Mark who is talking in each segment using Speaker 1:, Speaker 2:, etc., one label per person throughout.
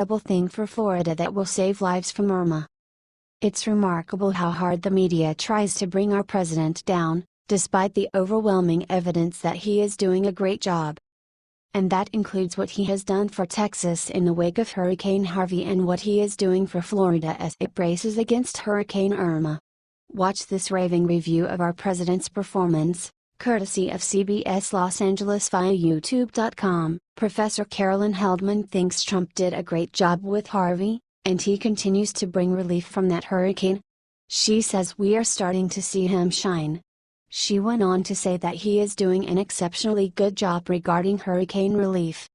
Speaker 1: thing for Florida that will save lives from Irma. It's remarkable how hard the media tries to bring our president down, despite the overwhelming evidence that he is doing a great job. And that includes what he has done for Texas in the wake of Hurricane Harvey and what he is doing for Florida as it braces against Hurricane Irma. Watch this raving review of our president's performance, courtesy of CBS Los Angeles via YouTube.com. Professor Carolyn Heldman thinks Trump did a great job with Harvey, and he continues to bring relief from that hurricane. She says we are starting to see him shine. She went on to say that he is doing an exceptionally good job regarding hurricane relief.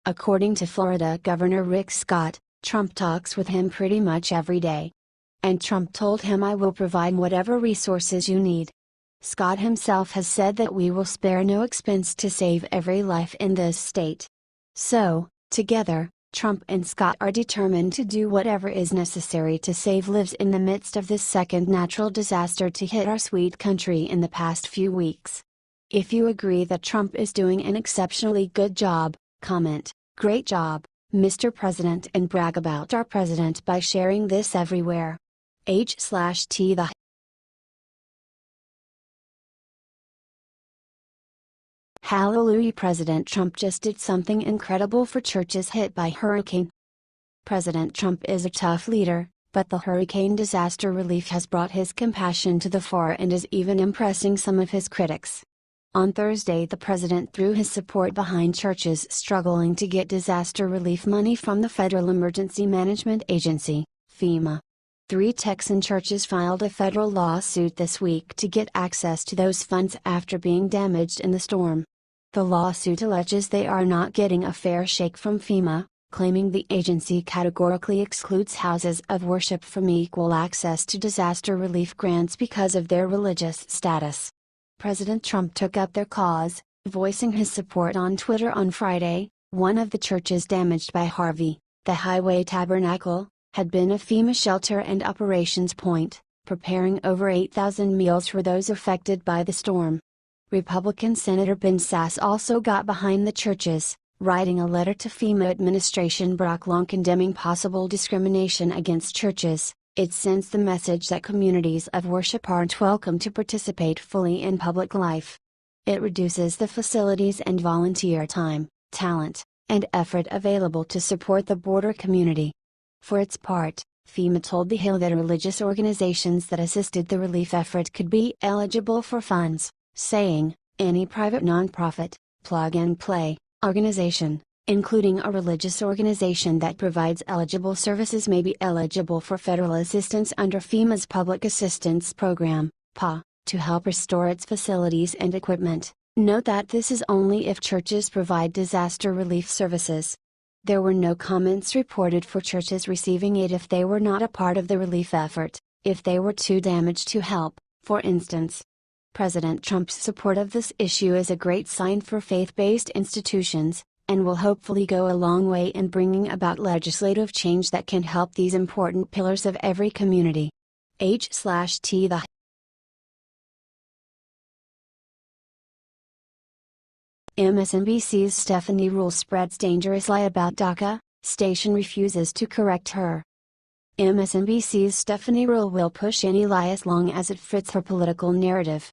Speaker 1: According to Florida Governor Rick Scott, Trump talks with him pretty much every day. And Trump told him, "I will provide whatever resources you need." Scott himself has said that we will spare no expense to save every life in this state. So, together, Trump and Scott are determined to do whatever is necessary to save lives in the midst of this second natural disaster to hit our sweet country in the past few weeks. If you agree that Trump is doing an exceptionally good job, comment, "Great job, Mr. President," and brag about our president by sharing this everywhere. H/T the Hallelujah. President Trump just did something incredible for churches hit by hurricane. President Trump is a tough leader, but the hurricane disaster relief has brought his compassion to the fore and is even impressing some of his critics. On Thursday, the president threw his support behind churches struggling to get disaster relief money from the Federal Emergency Management Agency, FEMA. 3 Texan churches filed a federal lawsuit this week to get access to those funds after being damaged in the storm. The lawsuit alleges they are not getting a fair shake from FEMA, claiming the agency categorically excludes houses of worship from equal access to disaster relief grants because of their religious status. President Trump took up their cause, voicing his support on Twitter on Friday. One of the churches damaged by Harvey, the Highway Tabernacle, had been a FEMA shelter and operations point, preparing over 8,000 meals for those affected by the storm. Republican Senator Ben Sasse also got behind the churches, writing a letter to FEMA administration Brock Long condemning possible discrimination against churches. It sends the message that communities of worship aren't welcome to participate fully in public life. It reduces the facilities and volunteer time, talent, and effort available to support the broader community. For its part, FEMA told The Hill that religious organizations that assisted the relief effort could be eligible for funds, saying, "Any private nonprofit, plug-and-play, organization, including a religious organization that provides eligible services may be eligible for federal assistance under FEMA's Public Assistance Program, PA, to help restore its facilities and equipment." Note that this is only if churches provide disaster relief services. There were no comments reported for churches receiving aid if they were not a part of the relief effort, if they were too damaged to help, for instance. President Trump's support of this issue is a great sign for faith-based institutions, and will hopefully go a long way in bringing about legislative change that can help these important pillars of every community. H/T the MSNBC's Stephanie Ruhle spreads dangerous lie about DACA, station refuses to correct her. MSNBC's Stephanie Ruhle will push any lie as long as it fits her political narrative.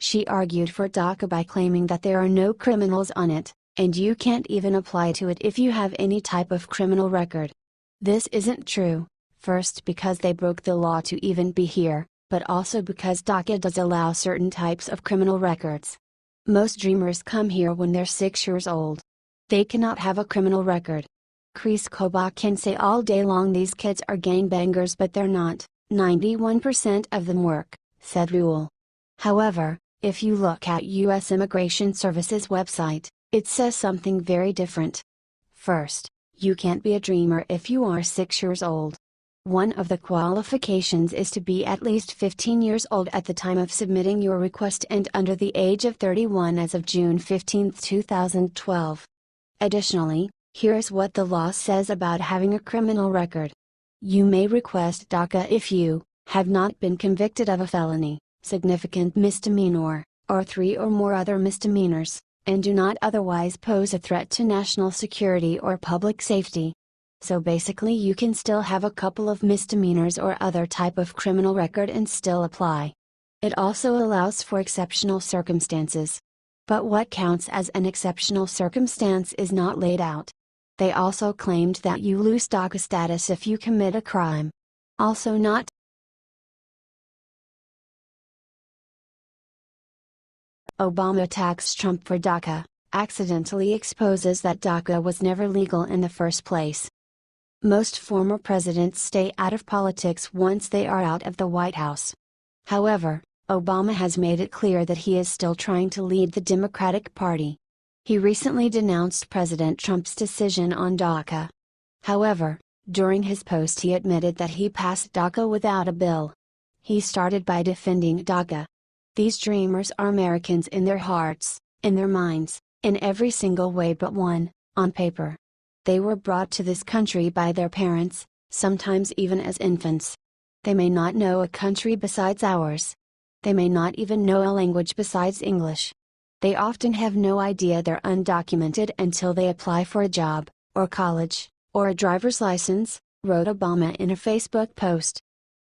Speaker 1: She argued for DACA by claiming that there are no criminals on it, and you can't even apply to it if you have any type of criminal record. This isn't true, first because they broke the law to even be here, but also because DACA does allow certain types of criminal records. Most dreamers come here when they're 6 years old. They cannot have a criminal record. Chris Kobach can say all day long these kids are gangbangers, but they're not. 91% of them work, said Ruhle. However, if you look at U.S. Immigration Services website, it says something very different. First, you can't be a dreamer if you are 6 years old. One of the qualifications is to be at least 15 years old at the time of submitting your request and under the age of 31 as of June 15, 2012. Additionally, here's what the law says about having a criminal record. You may request DACA if you have not been convicted of a felony, significant misdemeanor, or 3 or more other misdemeanors, and do not otherwise pose a threat to national security or public safety. So basically you can still have a couple of misdemeanors or other type of criminal record and still apply. It also allows for exceptional circumstances. But what counts as an exceptional circumstance is not laid out. They also claimed that you lose DACA status if you commit a crime. Also not. Obama attacks Trump for DACA, accidentally exposes that DACA was never legal in the first place. Most former presidents stay out of politics once they are out of the White House. However, Obama has made it clear that he is still trying to lead the Democratic Party. He recently denounced President Trump's decision on DACA. However, during his post he admitted that he passed DACA without a bill. He started by defending DACA. These dreamers are Americans in their hearts, in their minds, in every single way but one, on paper. They were brought to this country by their parents, sometimes even as infants. They may not know a country besides ours. They may not even know a language besides English. They often have no idea they're undocumented until they apply for a job, or college, or a driver's license, wrote Obama in a Facebook post.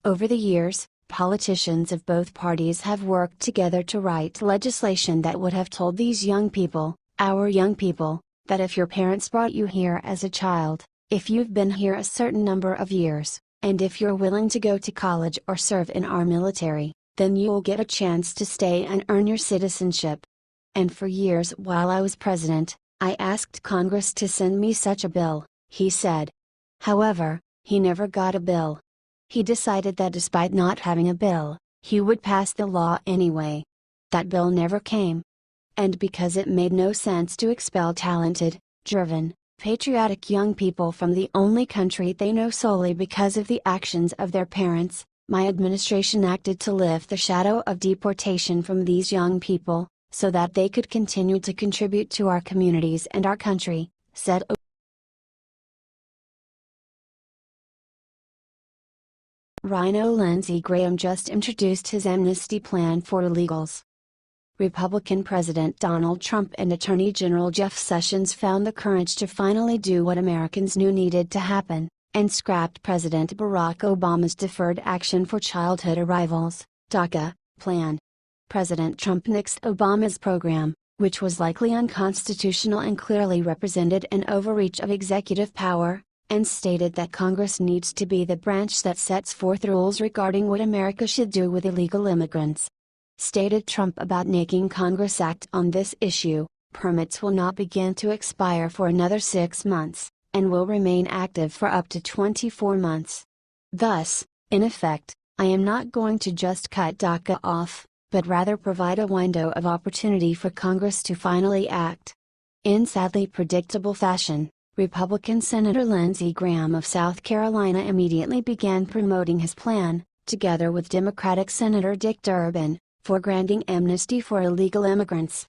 Speaker 1: Over the years, politicians of both parties have worked together to write legislation that would have told these young people, our young people, that if your parents brought you here as a child, if you've been here a certain number of years, and if you're willing to go to college or serve in our military, then you'll get a chance to stay and earn your citizenship. And for years while I was president, I asked Congress to send me such a bill, he said. However, he never got a bill. He decided that despite not having a bill, he would pass the law anyway. That bill never came. And because it made no sense to expel talented, driven, patriotic young people from the only country they know solely because of the actions of their parents, my administration acted to lift the shadow of deportation from these young people, so that they could continue to contribute to our communities and our country, said Rhino Lindsey Graham just introduced his amnesty plan for illegals. Republican President Donald Trump and Attorney General Jeff Sessions found the courage to finally do what Americans knew needed to happen, and scrapped President Barack Obama's Deferred Action for Childhood Arrivals, DACA, plan. President Trump nixed Obama's program, which was likely unconstitutional and clearly represented an overreach of executive power, and stated that Congress needs to be the branch that sets forth rules regarding what America should do with illegal immigrants. Stated Trump about making Congress act on this issue, permits will not begin to expire for another 6 months, and will remain active for up to 24 months. Thus, in effect, I am not going to just cut DACA off, but rather provide a window of opportunity for Congress to finally act. In sadly predictable fashion, Republican Senator Lindsey Graham of South Carolina immediately began promoting his plan, together with Democratic Senator Dick Durbin, for granting amnesty for illegal immigrants.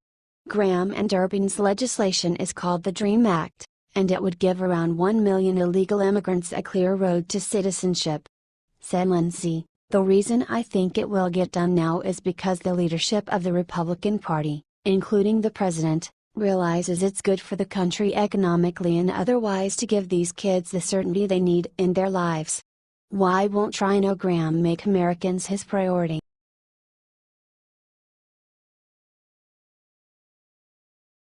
Speaker 1: Graham and Durbin's legislation is called the DREAM Act, and it would give around 1 million illegal immigrants a clear road to citizenship. Said Lindsey, "The reason I think it will get done now is because the leadership of the Republican Party, including the president, realizes it's good for the country economically and otherwise to give these kids the certainty they need in their lives. Why won't Rhino Graham make Americans his priority?"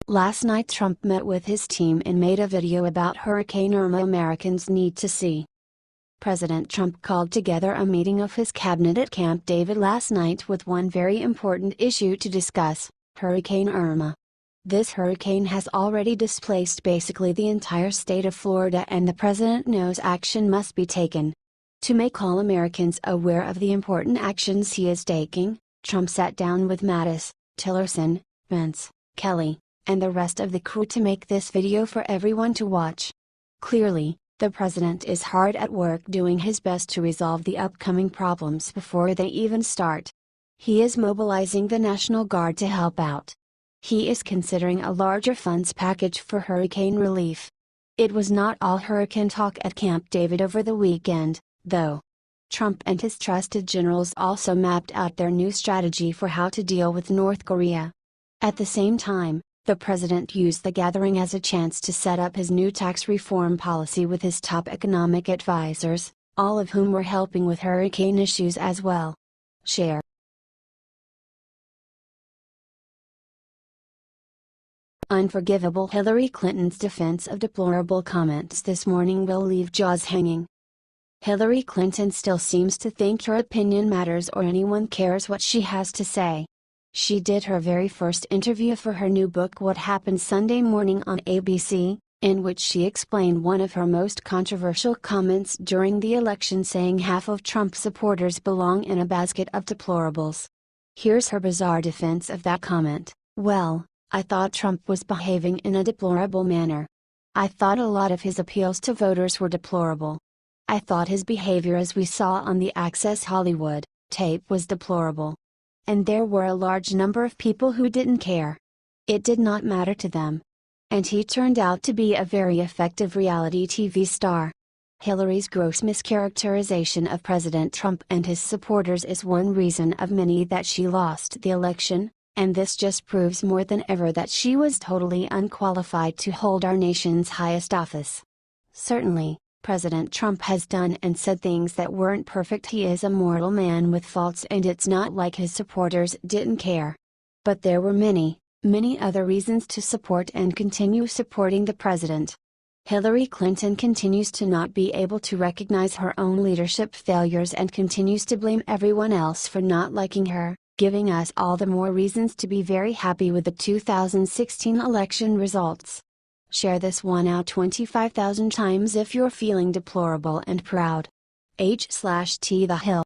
Speaker 1: Last night Trump met with his team and made a video about Hurricane Irma Americans need to see. President Trump called together a meeting of his cabinet at Camp David last night with one very important issue to discuss: Hurricane Irma. This hurricane has already displaced basically the entire state of Florida, and the president knows action must be taken. To make all Americans aware of the important actions he is taking, Trump sat down with Mattis, Tillerson, Pence, Kelly, and the rest of the crew to make this video for everyone to watch. Clearly, the president is hard at work doing his best to resolve the upcoming problems before they even start. He is mobilizing the National Guard to help out. He is considering a larger funds package for hurricane relief. It was not all hurricane talk at Camp David over the weekend, though. Trump and his trusted generals also mapped out their new strategy for how to deal with North Korea. At the same time, The president used the gathering as a chance to set up his new tax reform policy with his top economic advisors, all of whom were helping with hurricane issues as well. Share. Unforgivable. Hillary Clinton's defense of deplorable comments this morning will leave jaws hanging. Hillary Clinton still seems to think her opinion matters or anyone cares what she has to say. She did her very first interview for her new book What Happened Sunday Morning on ABC, in which she explained one of her most controversial comments during the election, saying half of Trump supporters belong in a basket of deplorables. Here's her bizarre defense of that comment. "Well, I thought Trump was behaving in a deplorable manner. I thought a lot of his appeals to voters were deplorable. I thought his behavior as we saw on the Access Hollywood tape was deplorable. And there were a large number of people who didn't care. It did not matter to them. And he turned out to be a very effective reality TV star." Hillary's gross mischaracterization of President Trump and his supporters is one reason of many that she lost the election, and this just proves more than ever that she was totally unqualified to hold our nation's highest office. Certainly, President Trump has done and said things that weren't perfect. He is a mortal man with faults, and it's not like his supporters didn't care. But there were many, many other reasons to support and continue supporting the president. Hillary Clinton continues to not be able to recognize her own leadership failures and continues to blame everyone else for not liking her, giving us all the more reasons to be very happy with the 2016 election results. Share this one out 25,000 times if you're feeling deplorable and proud. H/T The Hill